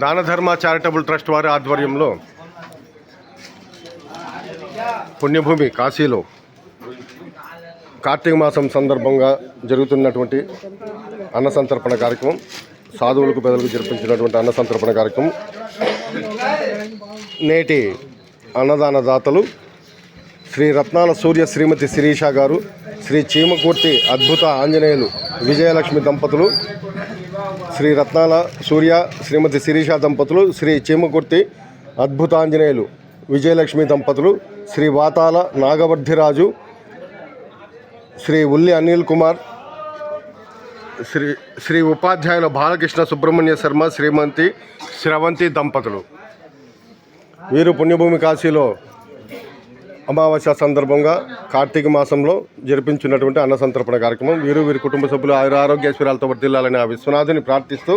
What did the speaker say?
Danadharma charitable trust వారి ఆధ్వర్యంలో పుణ్యభూమి కాశీలో కార్తీక మాసం సందర్భంగా జరుగుతున్నటువంటి అన్న సంతర్పణ కార్యక్రమం, సాధువులకు పెదలకు జరిపించినటువంటి అన్న సంతర్పణ కార్యక్రమం. నేటి అన్నదాన దాతలు శ్రీ రత్నాల సూర్య శ్రీమతి శిరీష గారు, శ్రీ చీమకుర్తి అద్భుత ఆంజనేయులు విజయలక్ష్మి దంపతులు, శ్రీ రత్నాల సూర్య శ్రీమతి శిరీష దంపతులు, శ్రీ చీమకుర్తి అద్భుత ఆంజనేయులు విజయలక్ష్మి దంపతులు, శ్రీ వాతాల నాగవర్ధిరాజు, శ్రీ ఉల్లి అనిల్ కుమార్, శ్రీ ఉపాధ్యాయుల బాలకృష్ణ సుబ్రహ్మణ్య శర్మ, శ్రీమతి శ్రవంతి దంపతులు. వీరు పుణ్యభూమి కాశీలో అమావాస్య సందర్భంగా కార్తీక మాసంలో జరిపించినటువంటి అన్న సంతర్పణ కార్యక్రమం. వీరి కుటుంబ సభ్యులు ఆరోగ్య ఐశ్వర్యాలతో వర్ధిల్లాలని ఆ విశ్వనాథుని ప్రార్థిస్తూ